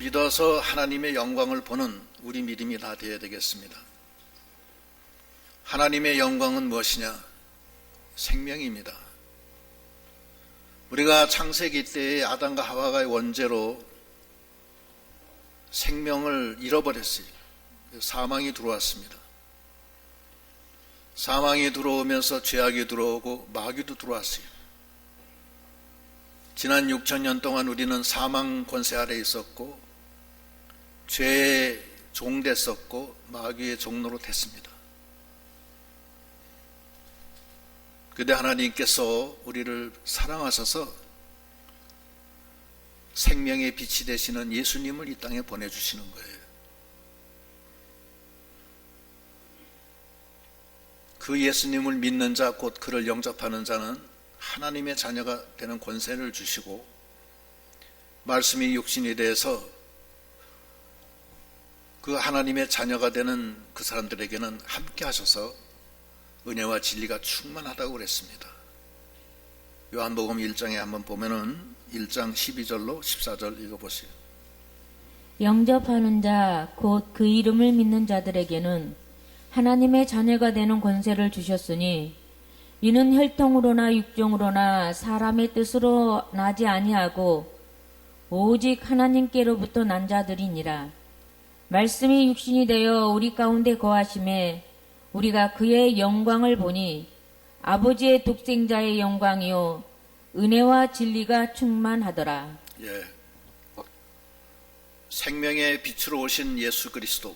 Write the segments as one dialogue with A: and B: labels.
A: 믿어서 하나님의 영광을 보는 우리 믿음이 다 되어야 되겠습니다. 하나님의 영광은 무엇이냐? 생명입니다. 우리가 창세기 때의 아담과 하와의 원죄로 생명을 잃어버렸어요. 사망이 들어왔습니다. 사망이 들어오면서 죄악이 들어오고 마귀도 들어왔어요. 지난 6,000년 동안 우리는 사망 권세 아래 있었고 죄의 종 됐었고 마귀의 종로로 됐습니다. 그런데 하나님께서 우리를 사랑하셔서 생명의 빛이 되시는 예수님을 이 땅에 보내주시는 거예요. 그 예수님을 믿는 자, 곧 그를 영접하는 자는 하나님의 자녀가 되는 권세를 주시고 말씀이 육신이 돼서 그 하나님의 자녀가 되는 그 사람들에게는 함께 하셔서 은혜와 진리가 충만하다고 그랬습니다. 요한복음 1장에 한번 보면은 1장 12절로 14절 읽어보세요.
B: 영접하는 자, 곧 그 이름을 믿는 자들에게는 하나님의 자녀가 되는 권세를 주셨으니 이는 혈통으로나 육종으로나 사람의 뜻으로 나지 아니하고 오직 하나님께로부터 난 자들이니라. 말씀이 육신이 되어 우리 가운데 거하심에 우리가 그의 영광을 보니 아버지의 독생자의 영광이요 은혜와 진리가 충만하더라.
A: 예, 생명의 빛으로 오신 예수 그리스도,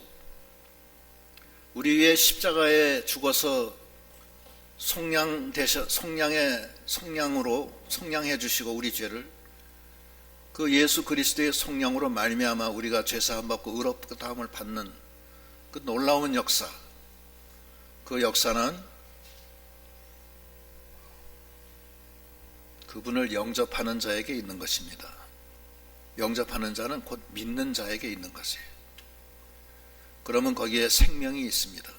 A: 우리 위해 십자가에 죽어서 속량해 주시고 우리 죄를 그 예수 그리스도의 속량으로 말미암아 우리가 죄사함 받고 의롭다함을 받는 그 놀라운 역사, 그 역사는 그분을 영접하는 자에게 있는 것입니다. 영접하는 자는 곧 믿는 자에게 있는 것이에요. 그러면 거기에 생명이 있습니다.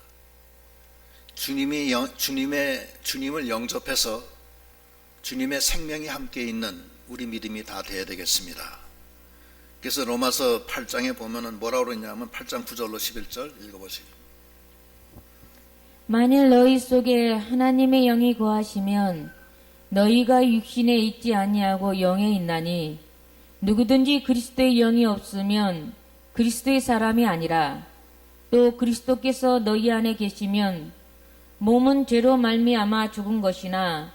A: 주님을 영접해서 주님의 생명이 함께 있는 우리 믿음이 다 되어야 되겠습니다. 그래서 로마서 8장에 보면은 뭐라고 그러냐면 8장 9절로 11절 읽어보세요.
B: 만일 너희 속에 하나님의 영이 거하시면 너희가 육신에 있지 아니하고 영에 있나니 누구든지 그리스도의 영이 없으면 그리스도의 사람이 아니라 또 그리스도께서 너희 안에 계시면 몸은 죄로 말미암아 죽은 것이나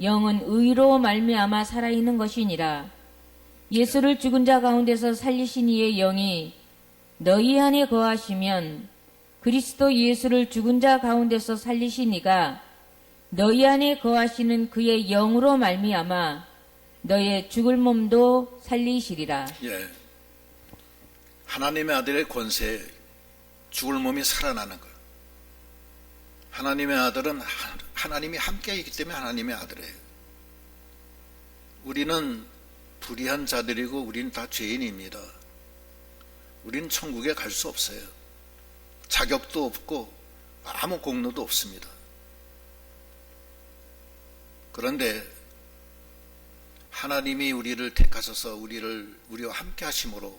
B: 영은 의로 말미암아 살아있는 것이니라. 예수를 죽은 자 가운데서 살리신 이의 영이 너희 안에 거하시면 그리스도 예수를 죽은 자 가운데서 살리신 이가 너희 안에 거하시는 그의 영으로 말미암아 너의 죽을 몸도 살리시리라.
A: 예, 하나님의 아들의 권세에 죽을 몸이 살아나는 것. 하나님의 아들은 하나님이 함께 있기 때문에 하나님의 아들이에요. 우리는 불의한 자들이고 우리는 다 죄인입니다. 우리는 천국에 갈 수 없어요. 자격도 없고 아무 공로도 없습니다. 그런데 하나님이 우리를 택하셔서 우리와 함께 하심으로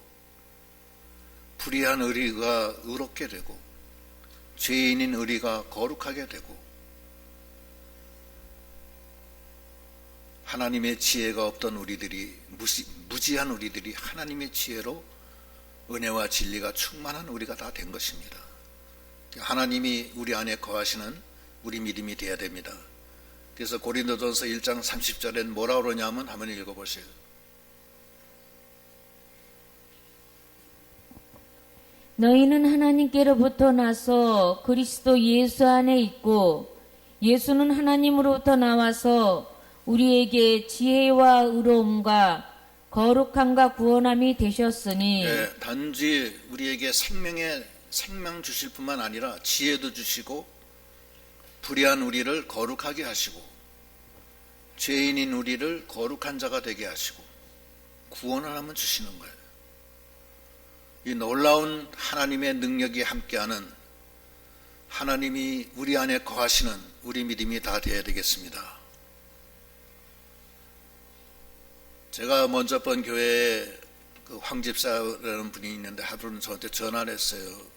A: 불의한 의리가 의롭게 되고 죄인인 의리가 거룩하게 되고 하나님의 지혜가 없던 우리들이 무지한 우리들이 하나님의 지혜로 은혜와 진리가 충만한 우리가 다 된 것입니다. 하나님이 우리 안에 거하시는 우리 믿음이 되어야 됩니다. 그래서 고린도전서 1장 30절엔 뭐라 그러냐면 한번 읽어보세요.
B: 너희는 하나님께로부터 나서 그리스도 예수 안에 있고 예수는 하나님으로부터 나와서 우리에게 지혜와 의로움과 거룩함과 구원함이 되셨으니
A: 네, 단지 우리에게 생명 주실 뿐만 아니라 지혜도 주시고 불의한 우리를 거룩하게 하시고 죄인인 우리를 거룩한 자가 되게 하시고 구원을 한번 주시는 거예요. 이 놀라운 하나님의 능력이 함께하는 하나님이 우리 안에 거하시는 우리 믿음이 다 되어야 되겠습니다. 제가 먼저 본 교회에 그 황집사라는 분이 있는데 하루는 저한테 전화를 했어요.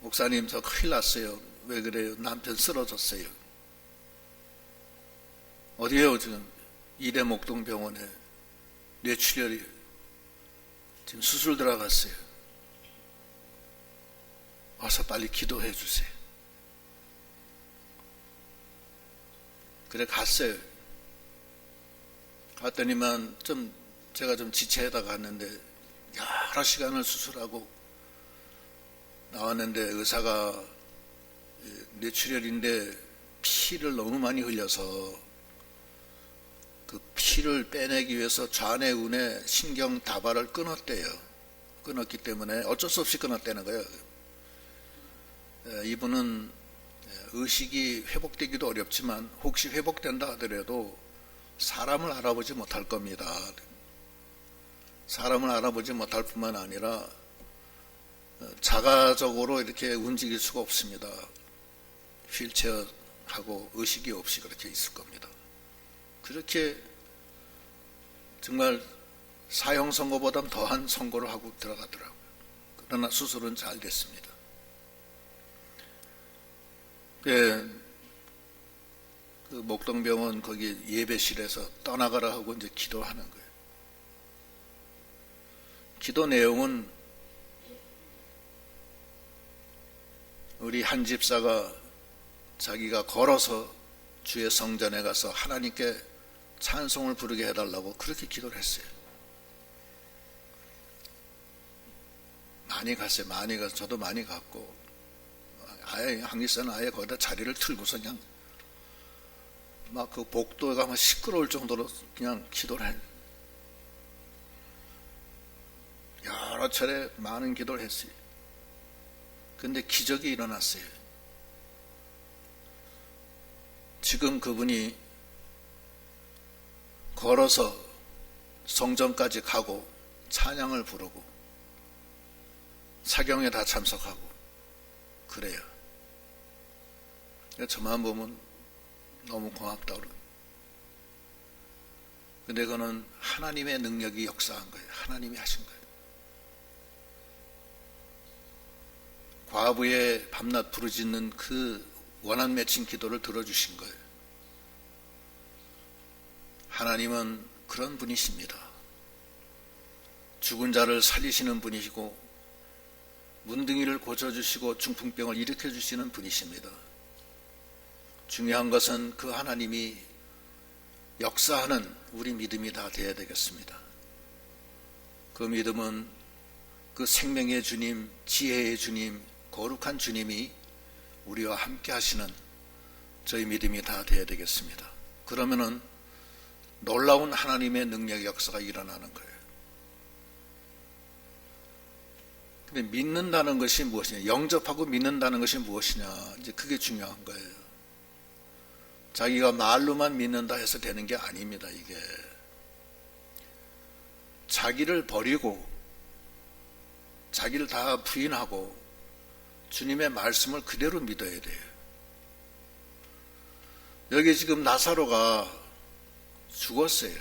A: 목사님, 저 큰일 났어요. 왜 그래요? 남편 쓰러졌어요. 어디에요? 지금 이대 목동병원에 뇌출혈이 지금 수술 들어갔어요. 와서 빨리 기도해 주세요. 그래 갔어요. 갔더니만 제가 좀 지체하다 갔는데 여러 시간을 수술하고 나왔는데 의사가 뇌출혈인데 피를 너무 많이 흘려서 그 피를 빼내기 위해서 좌뇌우뇌 신경 다발을 끊었대요. 끊었기 때문에 어쩔 수 없이 끊었다는 거예요. 이분은 의식이 회복되기도 어렵지만 혹시 회복된다 하더라도 사람을 알아보지 못할 겁니다. 사람을 알아보지 못할 뿐만 아니라 자가적으로 이렇게 움직일 수가 없습니다. 휠체어하고 의식이 없이 그렇게 있을 겁니다. 그렇게 정말 사형 선고보다 더한 선고를 하고 들어가더라고요. 그러나 수술은 잘 됐습니다. 그 목동병원 거기 예배실에서 떠나가라 하고 이제 기도하는 거예요. 기도 내용은 우리 한 집사가 자기가 걸어서 주의 성전에 가서 하나님께 찬송을 부르게 해달라고 그렇게 기도를 했어요. 많이 갔어요. 많이 가서 저도 많이 갔고 아예 한기사는 아예 거기다 자리를 틀고서 그냥 막 그 복도가 막 시끄러울 정도로 그냥 기도를 해요. 여러 차례 많은 기도를 했어요. 근데 기적이 일어났어요. 지금 그분이 걸어서 성전까지 가고 찬양을 부르고 사경에 다 참석하고 그래요. 저만 보면 너무 고맙다 그러고. 근데 그거는 하나님의 능력이 역사한 거예요. 하나님이 하신 거예요. 과부의 밤낮 부르짖는 그 원한 맺힌 기도를 들어주신 거예요. 하나님은 그런 분이십니다. 죽은 자를 살리시는 분이시고 문둥이를 고쳐주시고 중풍병을 일으켜주시는 분이십니다. 중요한 것은 그 하나님이 역사하는 우리 믿음이 다 되어야 되겠습니다. 그 믿음은 그 생명의 주님, 지혜의 주님, 거룩한 주님이 우리와 함께 하시는 저희 믿음이 다 되어야 되겠습니다. 그러면은 놀라운 하나님의 능력 역사가 일어나는 거예요. 근데 믿는다는 것이 무엇이냐? 영접하고 믿는다는 것이 무엇이냐? 이제 그게 중요한 거예요. 자기가 말로만 믿는다 해서 되는 게 아닙니다. 이게 자기를 버리고 자기를 다 부인하고 주님의 말씀을 그대로 믿어야 돼요. 여기 지금 나사로가 죽었어요.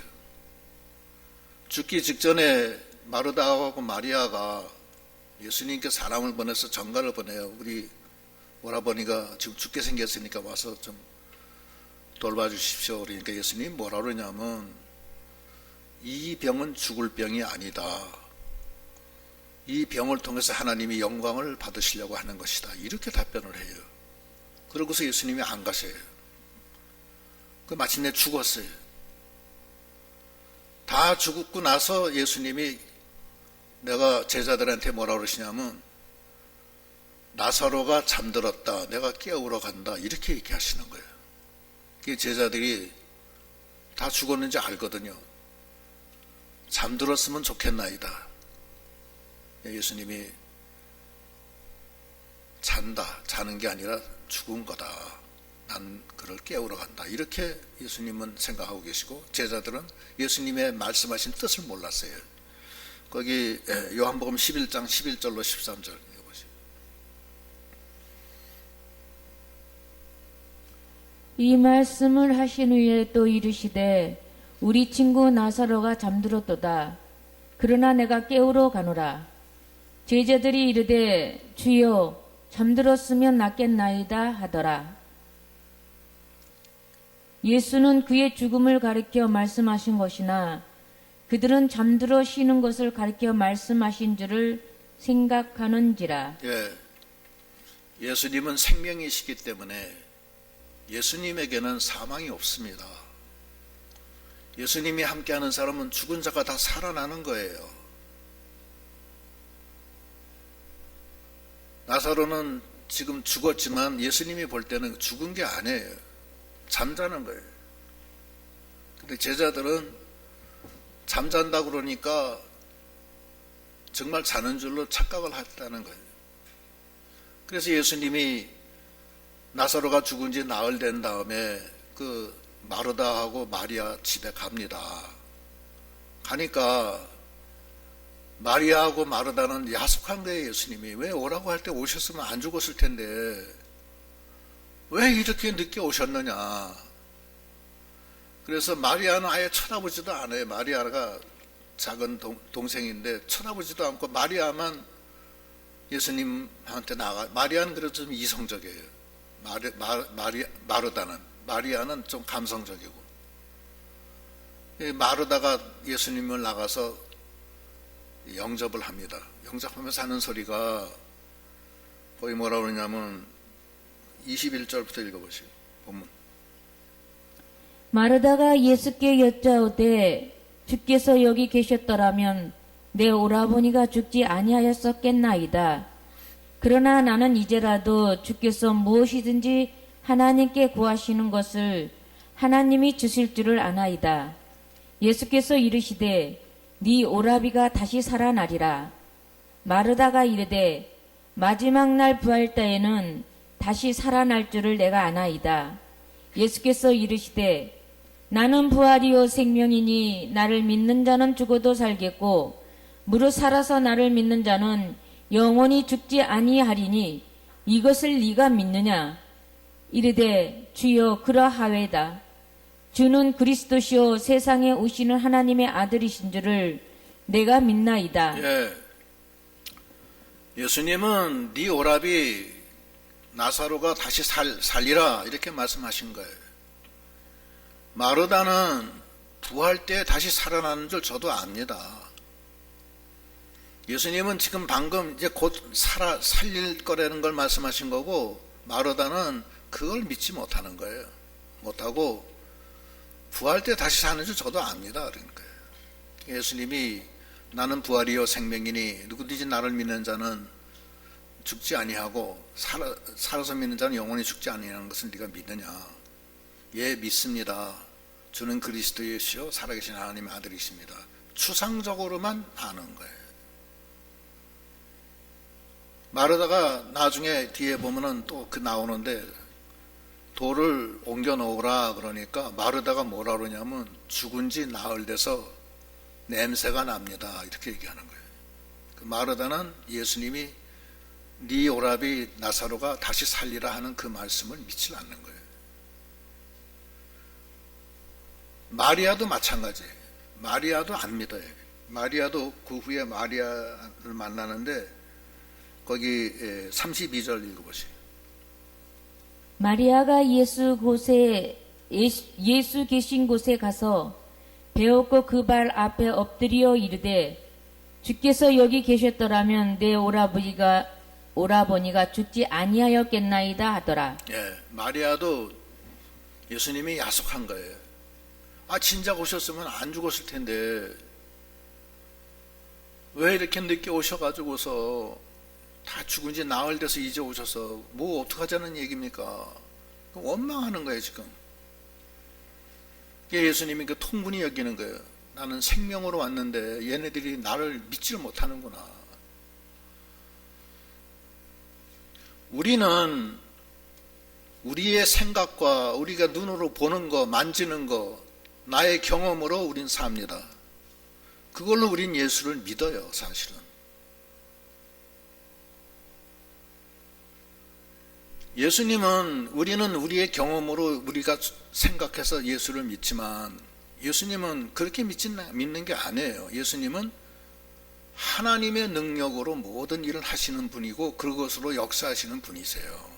A: 죽기 직전에 마르다하고 마리아가 예수님께 사람을 보내서 전가를 보내요. 우리 오라버니가 지금 죽게 생겼으니까 와서 좀 돌봐주십시오. 그러니까 예수님이 뭐라 그러냐면 이 병은 죽을 병이 아니다. 이 병을 통해서 하나님이 영광을 받으시려고 하는 것이다. 이렇게 답변을 해요. 그러고서 예수님이 안 가세요. 그 마침내 죽었어요. 다 죽고 나서 예수님이 내가 제자들한테 뭐라 그러시냐면 나사로가 잠들었다. 내가 깨우러 간다. 이렇게 얘기하시는 거예요. 제자들이 다 죽었는지 알거든요. 잠들었으면 좋겠나이다. 예수님이 잔다. 자는 게 아니라 죽은 거다. 난 그를 깨우러 간다. 이렇게 예수님은 생각하고 계시고 제자들은 예수님의 말씀하신 뜻을 몰랐어요. 거기 요한복음 11장 11절로 13절 읽어보세요.
B: 이 말씀을 하신 후에 또 이르시되 우리 친구 나사로가 잠들었도다. 그러나 내가 깨우러 가노라. 제자들이 이르되 주여 잠들었으면 낫겠나이다 하더라. 예수는 그의 죽음을 가리켜 말씀하신 것이나 그들은 잠들어 쉬는 것을 가리켜 말씀하신 줄을 생각하는지라.
A: 예, 예수님은 생명이시기 때문에 예수님에게는 사망이 없습니다. 예수님이 함께하는 사람은 죽은 자가 다 살아나는 거예요. 나사로는 지금 죽었지만 예수님이 볼 때는 죽은 게 아니에요. 잠자는 거예요. 근데 제자들은 잠잔다 그러니까 정말 자는 줄로 착각을 했다는 거예요. 그래서 예수님이 나사로가 죽은 지 나흘 된 다음에 그 마르다하고 마리아 집에 갑니다. 가니까 마리아하고 마르다는 야속한 거예요. 예수님이 왜 오라고 할 때 오셨으면 안 죽었을 텐데 왜 이렇게 늦게 오셨느냐. 그래서 마리아는 아예 쳐다보지도 않아요. 마리아가 작은 동생인데 쳐다보지도 않고 마리아만 예수님한테 나가. 마리아는 그래도 좀 이성적이에요. 마르다는 좀 감성적이고. 마르다가 예수님을 나가서 영접을 합니다. 영접하면서 하는 소리가 거의 뭐라 그러냐면 21절부터 읽어보시고 본문.
B: 마르다가 예수께 여짜오되 주께서 여기 계셨더라면 내 오라버니가 죽지 아니하였었겠나이다. 그러나 나는 이제라도 주께서 무엇이든지 하나님께 구하시는 것을 하나님이 주실 줄을 아나이다. 예수께서 이르시되 네 오라비가 다시 살아나리라. 마르다가 이르되 마지막 날 부활 때에는 다시 살아날 줄을 내가 아나이다. 예수께서 이르시되 나는 부활이요 생명이니 나를 믿는 자는 죽어도 살겠고 무릇 살아서 나를 믿는 자는 영원히 죽지 아니하리니 이것을 네가 믿느냐. 이르되 주여 그러하외다. 주는 그리스도시요 세상에 오시는 하나님의 아들이신 줄을 내가 믿나이다.
A: 예, 예수님은 네 오라비 나사로가 다시 살리라 이렇게 말씀하신 거예요. 마르다는 부활 때 다시 살아나는 줄 저도 압니다. 예수님은 지금 방금 이제 곧 살릴 거라는 걸 말씀하신 거고 마르다는 그걸 믿지 못하는 거예요. 못하고 부활 때 다시 사는 줄 저도 압니다. 그러니까 예수님이 나는 부활이요 생명이니 누구든지 나를 믿는 자는 죽지 아니하고 살아서 믿는 자는 영원히 죽지 아니하는 것을 네가 믿느냐. 예, 믿습니다. 주는 그리스도이시요 살아계신 하나님의 아들이십니다. 추상적으로만 아는 거예요. 마르다가 나중에 뒤에 보면은 또 그 나오는데 돌을 옮겨 놓으라 그러니까 마르다가 뭐라 그러냐면 죽은 지 나흘 돼서 냄새가 납니다. 이렇게 얘기하는 거예요. 그 마르다는 예수님이 네 오라비 나사로가 다시 살리라 하는 그 말씀을 믿지 않는 거예요. 마리아도 마찬가지예요. 마리아도 안 믿어요. 마리아도 그 후에 마리아를 만나는데 거기 32절 읽어보세요.
B: 마리아가 예수 계신 곳에 가서 배웠고 그 발 앞에 엎드려 이르되 주께서 여기 계셨더라면 내 오라버니가 죽지 아니하였겠나이다 하더라.
A: 예, 마리아도 예수님이 야속한 거예요. 아, 진작 오셨으면 안 죽었을 텐데 왜 이렇게 늦게 오셔가지고서 다 죽은 지 나흘 돼서 이제 오셔서 뭐 어떡하자는 얘기입니까? 원망하는 거예요 지금. 예수님이 그 통분히 여기는 거예요. 나는 생명으로 왔는데 얘네들이 나를 믿지를 못하는구나. 우리는 우리의 생각과 우리가 눈으로 보는 거, 만지는 거, 나의 경험으로 우린 삽니다. 그걸로 우린 예수를 믿어요, 사실은. 우리는 우리의 경험으로 우리가 생각해서 예수를 믿지만 예수님은 그렇게 믿는 게 아니에요. 예수님은 하나님의 능력으로 모든 일을 하시는 분이고 그것으로 역사하시는 분이세요.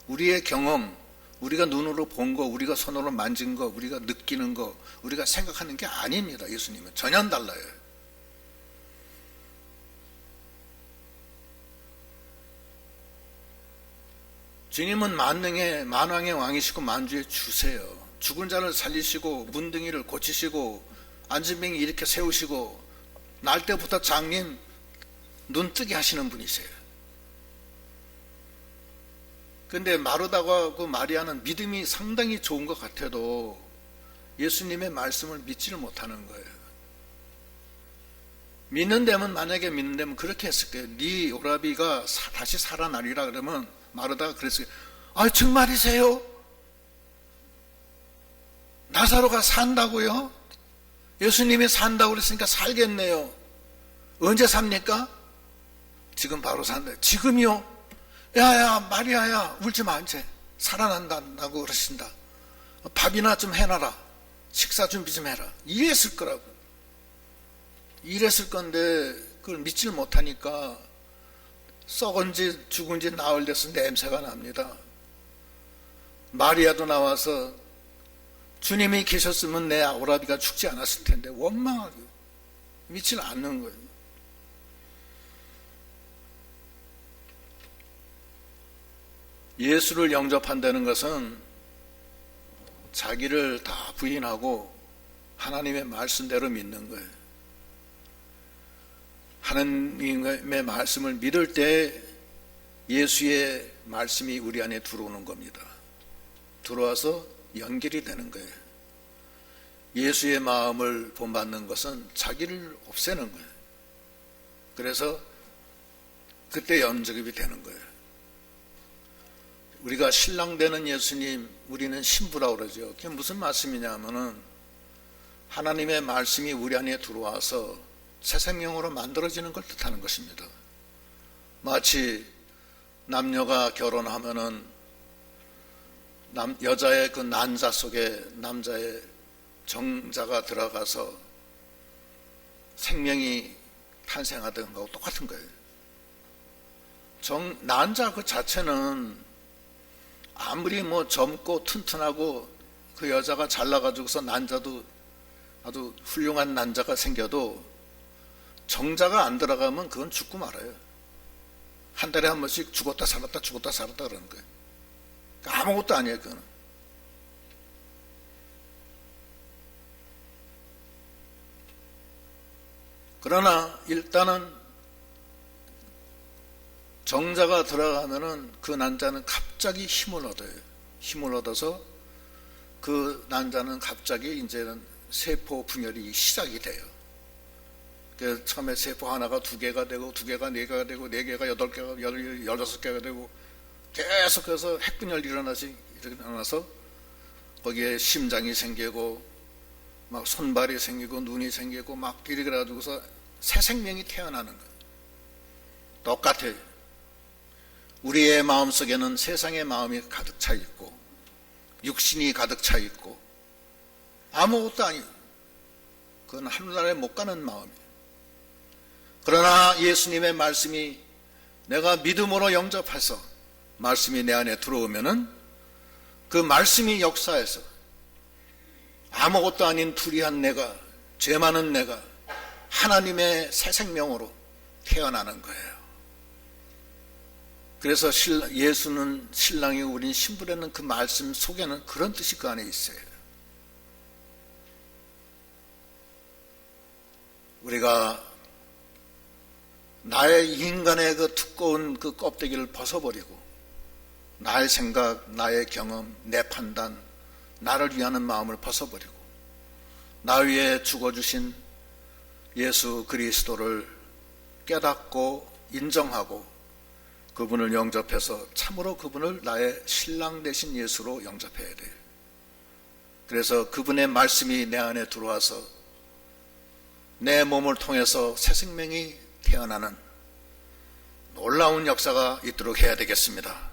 A: 우리의 경험, 우리가 눈으로 본 거, 우리가 손으로 만진 거, 우리가 느끼는 거, 우리가 생각하는 게 아닙니다. 예수님은 전혀 달라요. 주님은 만왕의 왕이시고 만주의 주세요. 죽은 자를 살리시고 문둥이를 고치시고 안진뱅이 이렇게 세우시고 날 때부터 장님 눈 뜨게 하시는 분이세요. 근데 마르다가 그 마리아는 믿음이 상당히 좋은 것 같아도 예수님의 말씀을 믿지를 못하는 거예요. 만약에 믿는다면 그렇게 했을 거예요. 네 오라비가 다시 살아나리라 그러면 마르다가 그랬어요. 아, 정말이세요? 나사로가 산다고요? 예수님이 산다고 그랬으니까 살겠네요. 언제 삽니까? 지금 바로 산다. 지금요? 야야 마리아야 울지 마, 이제 살아난다고 그러신다. 밥이나 좀 해놔라. 식사 준비 좀 해라. 이랬을 거라고. 이랬을 건데 그걸 믿질 못하니까 썩은지 죽은지 나흘 돼서 냄새가 납니다. 마리아도 나와서 주님이 계셨으면 내 오라비가 죽지 않았을 텐데 원망하고 믿질 않는 거예요. 예수를 영접한다는 것은 자기를 다 부인하고 하나님의 말씀대로 믿는 거예요. 하나님의 말씀을 믿을 때 예수의 말씀이 우리 안에 들어오는 겁니다. 들어와서 연결이 되는 거예요. 예수의 마음을 본받는 것은 자기를 없애는 거예요. 그래서 그때 연접이 되는 거예요. 우리가 신랑 되는 예수님, 우리는 신부라고 그러죠. 그게 무슨 말씀이냐면은 하나님의 말씀이 우리 안에 들어와서 새 생명으로 만들어지는 걸 뜻하는 것입니다. 마치 남녀가 결혼하면은 여자의 그 난자 속에 남자의 정자가 들어가서 생명이 탄생하던 거하고 똑같은 거예요. 난자 그 자체는 아무리 젊고 튼튼하고 그 여자가 잘나가지고서 난자도 아주 훌륭한 난자가 생겨도 정자가 안 들어가면 그건 죽고 말아요. 한 달에 한 번씩 죽었다 살았다 죽었다 살았다 그러는 거예요. 아무것도 아니에요, 그거는. 그러나 일단은 정자가 들어가면은 그 난자는 갑자기 힘을 얻어요. 힘을 얻어서 그 난자는 갑자기 이제는 세포 분열이 시작이 돼요. 그래서 처음에 세포 하나가 2개가 되고 2개가 4개가 되고 4개가 8개가 16개가 되고 계속해서 핵분열이 일어나서 거기에 심장이 생기고 막 손발이 생기고 눈이 생기고 막 이렇게 가지고서 새 생명이 태어나는 거예요. 똑같아요. 우리의 마음속에는 세상의 마음이 가득 차 있고 육신이 가득 차 있고 아무것도 아니에요. 그건 하늘나라에 못 가는 마음이에요. 그러나 예수님의 말씀이 내가 믿음으로 영접해서 말씀이 내 안에 들어오면은 그 말씀이 역사해서 아무것도 아닌 불의한 내가, 죄 많은 내가 하나님의 새 생명으로 태어나는 거예요. 그래서 예수는 신랑이고 우린 신부라는 그 말씀 속에는 그런 뜻이 그 안에 있어요. 우리가 나의 인간의 그 두꺼운 그 껍데기를 벗어버리고 나의 생각, 나의 경험, 내 판단, 나를 위하는 마음을 벗어버리고 나 위에 죽어주신 예수 그리스도를 깨닫고 인정하고 그분을 영접해서 참으로 그분을 나의 신랑 되신 예수로 영접해야 돼요. 그래서 그분의 말씀이 내 안에 들어와서 내 몸을 통해서 새 생명이 태어나는 놀라운 역사가 있도록 해야 되겠습니다.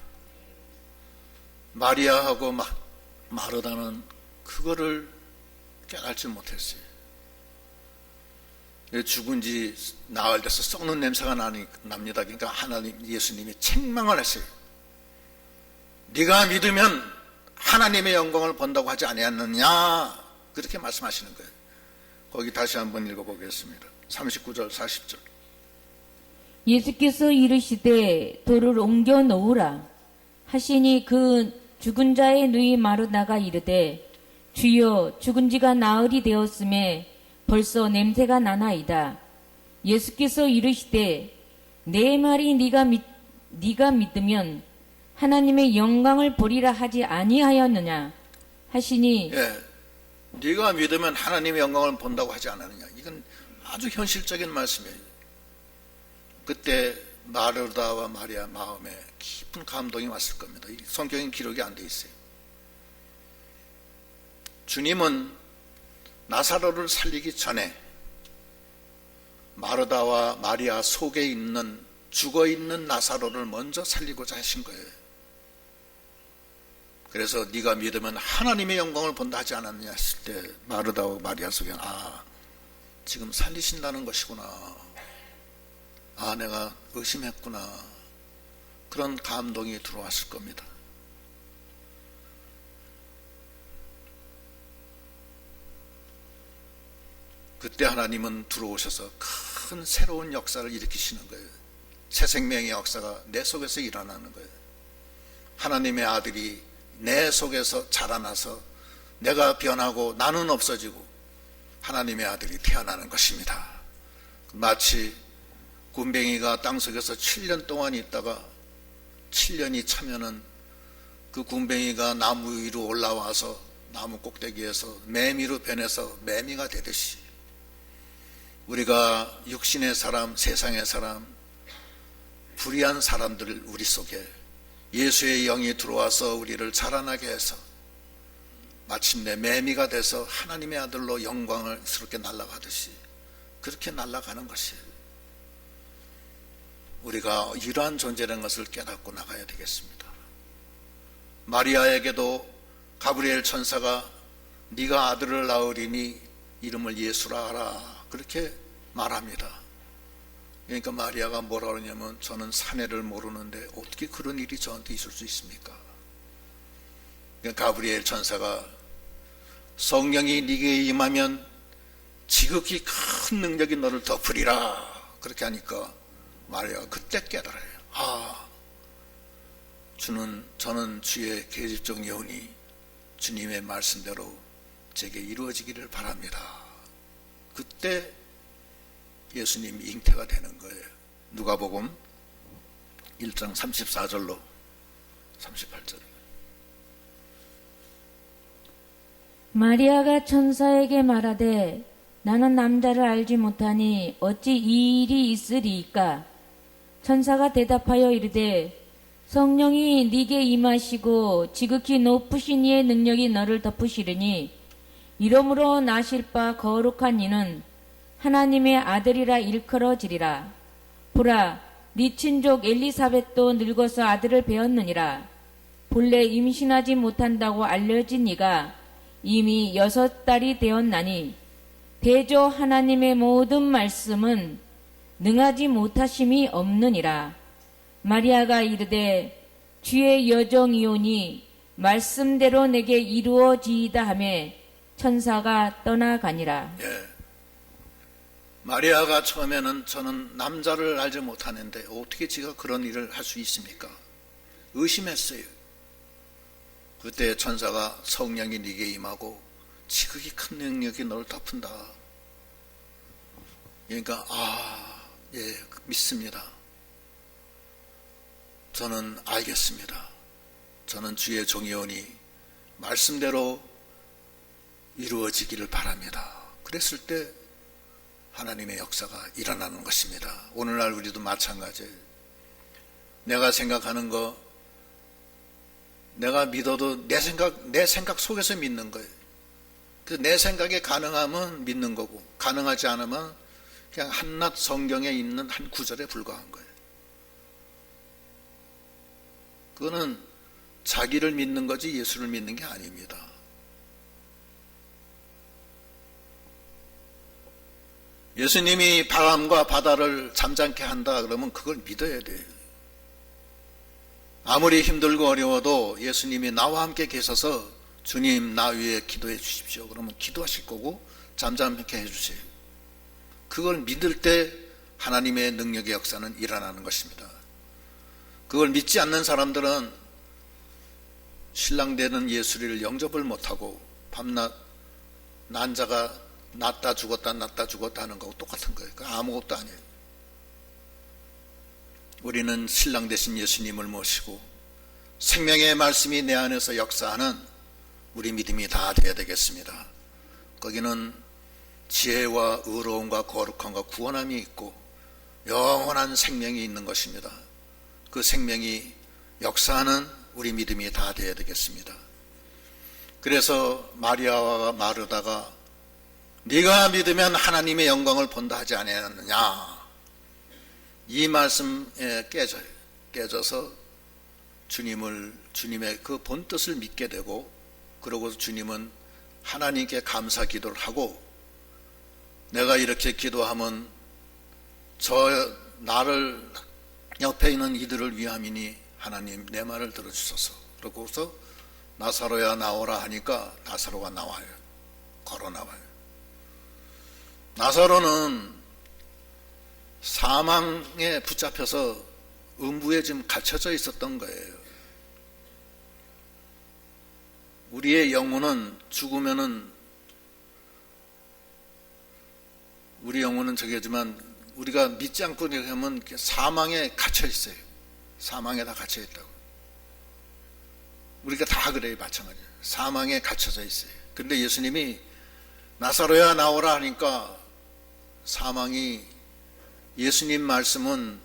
A: 마리아하고 마르다는 그거를 깨닫지 못했어요. 죽은 지 나흘 돼서 썩는 냄새가 납니다. 그러니까 하나님, 예수님이 책망을 했어요. 네가 믿으면 하나님의 영광을 본다고 하지 아니었느냐, 그렇게 말씀하시는 거예요. 거기 다시 한번 읽어보겠습니다. 39절 40절.
B: 예수께서 이르시되 돌을 옮겨 놓으라 하시니 그 죽은 자의 누이 마르다가 이르되 주여 죽은 지가 나흘이 되었음에 벌써 냄새가 나나이다. 예수께서 이르시되 내 말이 네가 믿으면 하나님의 영광을 보리라 하지 아니하였느냐 하시니
A: 네가 믿으면 하나님의 영광을 본다고 하지 않았느냐. 이건 아주 현실적인 말씀이에요. 그때 마르다와 마리아 마음에 깊은 감동이 왔을 겁니다. 성경에 기록이 안 돼 있어요. 주님은 나사로를 살리기 전에 마르다와 마리아 속에 있는 죽어있는 나사로를 먼저 살리고자 하신 거예요. 그래서 네가 믿으면 하나님의 영광을 본다 하지 않았느냐 했을 때 마르다와 마리아 속에 지금 살리신다는 것이구나, 내가 의심했구나, 그런 감동이 들어왔을 겁니다. 그때 하나님은 들어오셔서 큰 새로운 역사를 일으키시는 거예요. 새 생명의 역사가 내 속에서 일어나는 거예요. 하나님의 아들이 내 속에서 자라나서 내가 변하고 나는 없어지고 하나님의 아들이 태어나는 것입니다. 마치 군뱅이가 땅속에서 7년 동안 있다가 7년이 차면은 그 군뱅이가 나무 위로 올라와서 나무 꼭대기에서 매미로 변해서 매미가 되듯이 우리가 육신의 사람, 세상의 사람, 불의한 사람들 우리 속에 예수의 영이 들어와서 우리를 자라나게 해서 마침내 매미가 돼서 하나님의 아들로 영광을 스럽게 날아가듯이 그렇게 날아가는 것이에요. 우리가 이러한 존재라는 것을 깨닫고 나가야 되겠습니다. 마리아에게도 가브리엘 천사가 네가 아들을 낳으리니 이름을 예수라 하라, 그렇게 말합니다. 그러니까 마리아가 뭐라 그러냐면 저는 사내를 모르는데 어떻게 그런 일이 저한테 있을 수 있습니까? 그러니까 가브리엘 천사가 성령이 네게 임하면 지극히 큰 능력이 너를 덮으리라, 그렇게 하니까 마리아가 그때 깨달아요. 저는 주의 계집종 여운이 주님의 말씀대로 제게 이루어지기를 바랍니다. 그때 예수님이 잉태가 되는 거예요. 누가복음 1장 34절로 38절.
B: 마리아가 천사에게 말하되 나는 남자를 알지 못하니 어찌 이 일이 있으리이까? 천사가 대답하여 이르되 성령이 네게 임하시고 지극히 높으신 이의 능력이 너를 덮으시리니 이러므로 나실 바 거룩한 이는 하나님의 아들이라 일컬어지리라. 보라, 네 친족 엘리사벳도 늙어서 아들을 배었느니라. 본래 임신하지 못한다고 알려진 이가 이미 6달이 되었나니 대저 하나님의 모든 말씀은 능하지 못하심이 없느니라. 마리아가 이르되 주의 여정이오니 말씀대로 내게 이루어지이다 하며 천사가 떠나가니라.
A: 마리아가 처음에는 저는 남자를 알지 못하는데 어떻게 지가 그런 일을 할 수 있습니까? 의심했어요. 그때 천사가 성령이 네게 임하고 지극히 큰 능력이 너를 덮은다. 그러니까 믿습니다. 저는 알겠습니다. 저는 주의 종이오니 말씀대로 이루어지기를 바랍니다. 그랬을 때 하나님의 역사가 일어나는 것입니다. 오늘날 우리도 마찬가지예요. 내가 생각하는 거 내가 믿어도 내 생각 속에서 믿는 거예요. 내 생각에 가능하면 믿는 거고 가능하지 않으면 그냥 한낱 성경에 있는 한 구절에 불과한 거예요. 그거는 자기를 믿는 거지 예수를 믿는 게 아닙니다. 예수님이 바람과 바다를 잠잠케 한다 그러면 그걸 믿어야 돼요. 아무리 힘들고 어려워도 예수님이 나와 함께 계셔서 주님 나 위에 기도해 주십시오. 그러면 기도하실 거고 잠잠케 해주세요. 그걸 믿을 때 하나님의 능력의 역사는 일어나는 것입니다. 그걸 믿지 않는 사람들은 신랑되는 예수를 영접을 못하고 밤낮 난자가 낫다 죽었다 낫다 죽었다 하는 거하고 똑같은 거예요. 아무것도 아니에요. 우리는 신랑 되신 예수님을 모시고 생명의 말씀이 내 안에서 역사하는 우리 믿음이 다 되어야 되겠습니다. 거기는 지혜와 의로움과 거룩함과 구원함이 있고 영원한 생명이 있는 것입니다. 그 생명이 역사하는 우리 믿음이 다 되어야 되겠습니다. 그래서 마리아와 마르다가 네가 믿으면 하나님의 영광을 본다 하지 아니하느냐, 이 말씀에 깨져서 주님의 그 본뜻을 믿게 되고, 그러고 주님은 하나님께 감사 기도를 하고, 내가 이렇게 기도하면 나를 옆에 있는 이들을 위함이니 하나님 내 말을 들어주소서. 그러고서 나사로야 나오라 하니까 나사로가 나와요. 걸어 나와요. 나사로는 사망에 붙잡혀서 음부에 지금 갇혀져 있었던 거예요. 우리의 영혼은 죽으면은, 우리 영혼은 저기지만 우리가 믿지 않고 하면 사망에 갇혀 있어요. 사망에 다 갇혀 있다고. 우리가 다 그래요. 마찬가지예요. 사망에 갇혀져 있어요. 근데 예수님이 나사로야 나오라 하니까 사망이, 예수님 말씀은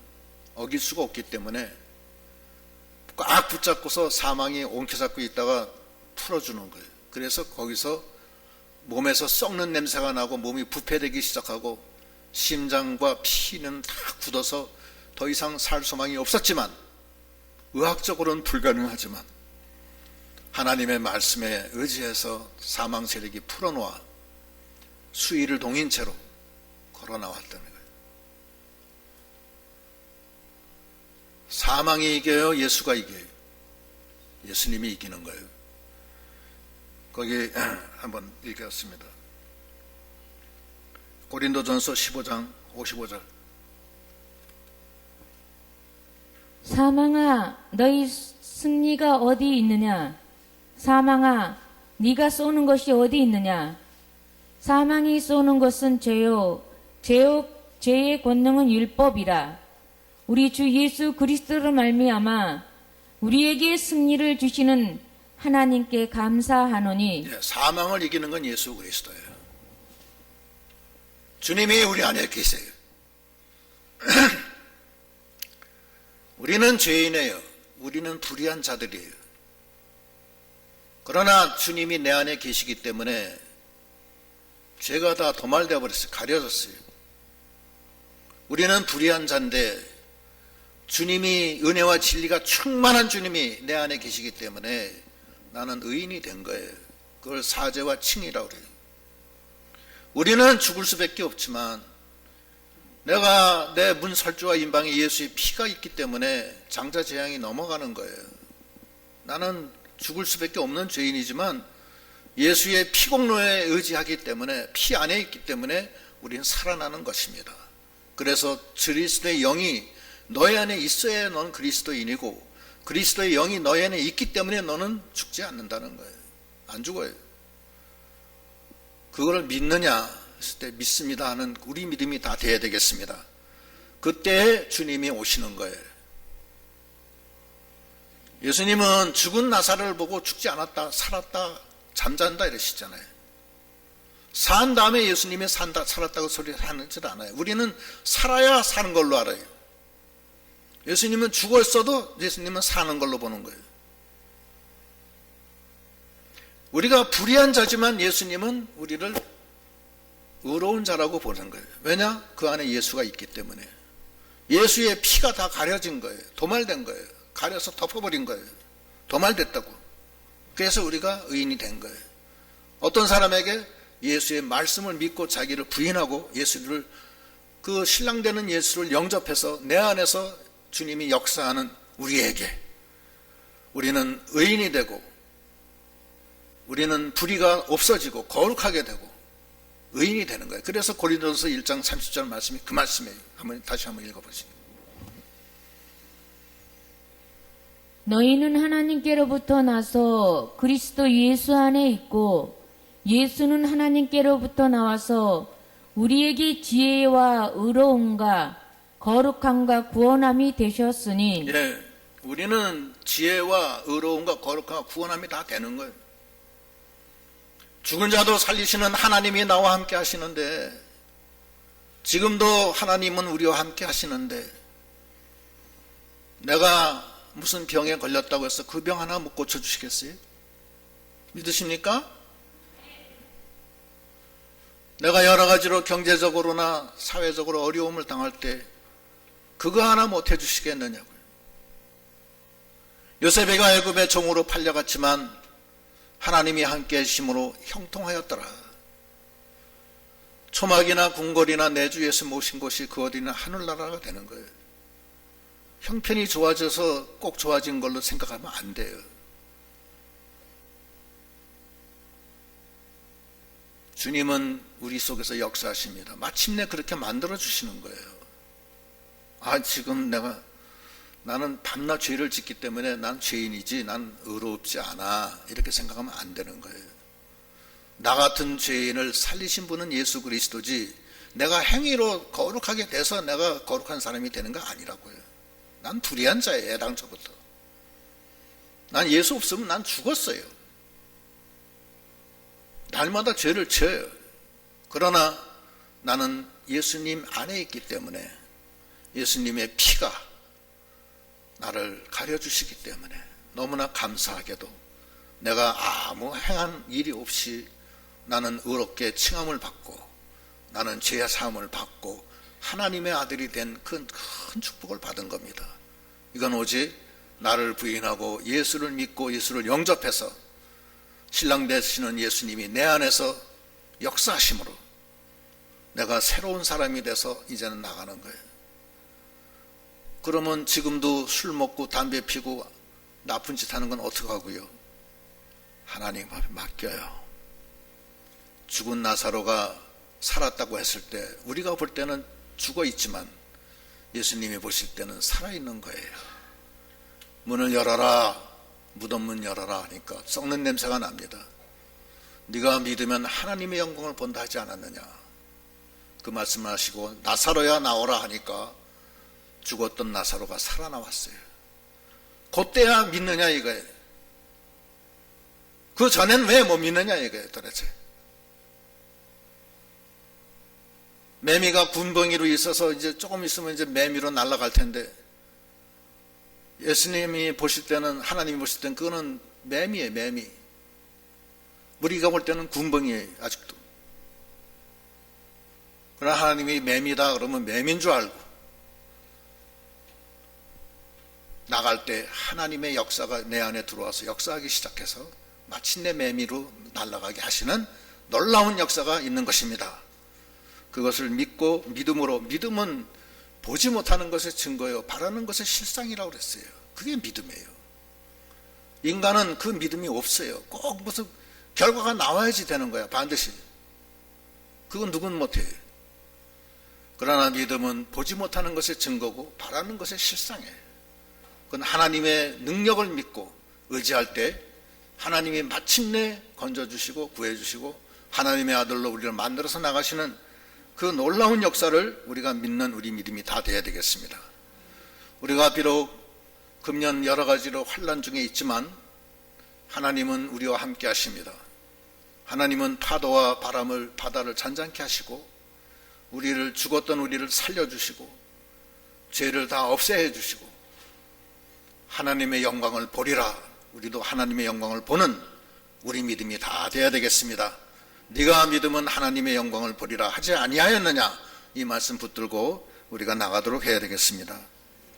A: 어길 수가 없기 때문에 꽉 붙잡고서 사망이 엉켜잡고 있다가 풀어주는 거예요. 그래서 거기서 몸에서 썩는 냄새가 나고 몸이 부패되기 시작하고 심장과 피는 다 굳어서 더 이상 살 소망이 없었지만, 의학적으로는 불가능하지만 하나님의 말씀에 의지해서 사망 세력이 풀어놓아 수의를 동인 채로 걸어 나왔다는 거예요. 사망이 이겨요? 예수가 이겨요? 예수님이 이기는 거예요. 거기 한번 읽겠습니다. 고린도전서 15장 55절.
B: 사망아 너희 승리가 어디 있느냐? 사망아 네가 쏘는 것이 어디 있느냐? 사망이 쏘는 것은 죄의 권능은 율법이라. 우리 주 예수 그리스도로 말미암아 우리에게 승리를 주시는 하나님께 감사하노니.
A: 사망을 이기는 건 예수 그리스도예요. 주님이 우리 안에 계세요. 우리는 죄인이에요. 우리는 불의한 자들이에요. 그러나 주님이 내 안에 계시기 때문에 죄가 다 도말되어 버렸어요. 가려졌어요. 우리는 불의한 자인데 주님이, 은혜와 진리가 충만한 주님이 내 안에 계시기 때문에 나는 의인이 된 거예요. 그걸 사죄와 칭이라고 그래요. 우리는 죽을 수밖에 없지만 내가 내 문설주와 임방에 예수의 피가 있기 때문에 장자재앙이 넘어가는 거예요. 나는 죽을 수밖에 없는 죄인이지만 예수의 피공로에 의지하기 때문에, 피 안에 있기 때문에 우리는 살아나는 것입니다. 그래서 그리스도의 영이 너희 안에 있어야 너는 그리스도인이고, 그리스도의 영이 너희 안에 있기 때문에 너는 죽지 않는다는 거예요. 안 죽어요. 그걸 믿느냐 했을 때 믿습니다 하는 우리 믿음이 다 돼야 되겠습니다. 그때 주님이 오시는 거예요. 예수님은 죽은 나사로를 보고 죽지 않았다, 살았다, 잠잔다 이러시잖아요. 산 다음에 예수님이 산다, 살았다고 소리를 하는지 않아요. 우리는 살아야 사는 걸로 알아요. 예수님은 죽었어도 예수님은 사는 걸로 보는 거예요. 우리가 불의한 자지만 예수님은 우리를 의로운 자라고 보는 거예요. 왜냐? 그 안에 예수가 있기 때문에. 예수의 피가 다 가려진 거예요. 도말된 거예요. 가려서 덮어버린 거예요. 도말됐다고. 그래서 우리가 의인이 된 거예요. 어떤 사람에게 예수의 말씀을 믿고 자기를 부인하고 예수를, 그 신랑되는 예수를 영접해서 내 안에서 주님이 역사하는 우리에게, 우리는 의인이 되고 우리는 불의가 없어지고 거룩하게 되고 의인이 되는 거예요. 그래서 고린도서 1장 30절 말씀이 그 말씀이에요. 다시 한번 읽어보시죠.
B: 너희는 하나님께로부터 나서 그리스도 예수 안에 있고 예수는 하나님께로부터 나와서 우리에게 지혜와 의로움과 거룩함과 구원함이 되셨으니.
A: 예, 우리는 지혜와 의로움과 거룩함과 구원함이 다 되는 거예요. 죽은 자도 살리시는 하나님이 나와 함께 하시는데, 지금도 하나님은 우리와 함께 하시는데, 내가 무슨 병에 걸렸다고 해서 그 병 하나 못 고쳐주시겠어요? 믿으십니까? 내가 여러 가지로 경제적으로나 사회적으로 어려움을 당할 때 그거 하나 못 해주시겠느냐고요. 요셉이가 애굽의 종으로 팔려갔지만 하나님이 함께 하심으로 형통하였더라. 초막이나 궁궐이나 내주에서 모신 곳이 그 어디나 하늘나라가 되는 거예요. 형편이 좋아져서 꼭 좋아진 걸로 생각하면 안 돼요. 주님은 우리 속에서 역사하십니다. 마침내 그렇게 만들어 주시는 거예요. 지금 나는 밤낮 죄를 짓기 때문에 난 죄인이지, 난 의롭지 않아, 이렇게 생각하면 안 되는 거예요. 나 같은 죄인을 살리신 분은 예수 그리스도지, 내가 행위로 거룩하게 돼서 내가 거룩한 사람이 되는 거 아니라고요. 난 불의한 자예요. 애당초부터. 난 예수 없으면 난 죽었어요. 날마다 죄를 져요. 그러나 나는 예수님 안에 있기 때문에, 예수님의 피가 나를 가려주시기 때문에 너무나 감사하게도 내가 아무 행한 일이 없이 나는 의롭게 칭함을 받고, 나는 죄의 사함을 받고 하나님의 아들이 된 큰 축복을 받은 겁니다. 이건 오직 나를 부인하고 예수를 믿고 예수를 영접해서 신랑 되시는 예수님이 내 안에서 역사하심으로 내가 새로운 사람이 돼서 이제는 나가는 거예요. 그러면 지금도 술 먹고 담배 피고 나쁜 짓 하는 건 어떻게 하고요? 하나님 앞에 맡겨요. 죽은 나사로가 살았다고 했을 때 우리가 볼 때는 죽어 있지만 예수님이 보실 때는 살아있는 거예요. 문을 열어라, 무덤 문 열어라 하니까 썩는 냄새가 납니다. 네가 믿으면 하나님의 영광을 본다 하지 않았느냐. 그 말씀을 하시고 나사로야 나오라 하니까 죽었던 나사로가 살아나왔어요. 그때야 믿느냐 이거예요. 그 전엔 왜 못 믿느냐 이거예요 도대체. 매미가 군벙이로 있어서 이제 조금 있으면 이제 매미로 날아갈 텐데, 예수님이 보실 때는, 하나님이 보실 때는 그거는 매미예요, 매미. 우리가 볼 때는 군벙이에요, 아직도. 그러나 하나님이 매미다 그러면 매미인 줄 알고 나갈 때 하나님의 역사가 내 안에 들어와서 역사하기 시작해서 마침내 매미로 날아가게 하시는 놀라운 역사가 있는 것입니다. 그것을 믿고 믿음으로, 믿음은 보지 못하는 것의 증거요 바라는 것의 실상이라고 그랬어요. 그게 믿음이에요. 인간은 그 믿음이 없어요. 꼭 무슨 결과가 나와야지 되는 거야, 반드시. 그건 누군 못해요. 그러나 믿음은 보지 못하는 것의 증거고 바라는 것의 실상이에요. 그건 하나님의 능력을 믿고 의지할 때 하나님이 마침내 건져주시고 구해주시고 하나님의 아들로 우리를 만들어서 나가시는 그 놀라운 역사를 우리가 믿는 우리 믿음이 다 돼야 되겠습니다. 우리가 비록 금년 여러 가지로 환난 중에 있지만 하나님은 우리와 함께 하십니다. 하나님은 파도와 바다를 잔잔케 하시고 죽었던 우리를 살려주시고 죄를 다 없애해 주시고 하나님의 영광을 보리라. 우리도 하나님의 영광을 보는 우리 믿음이 다 돼야 되겠습니다. 네가 믿으면 하나님의 영광을 보리라 하지 아니하였느냐, 이 말씀 붙들고 우리가 나가도록 해야 되겠습니다.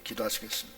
A: 기도하시겠습니다.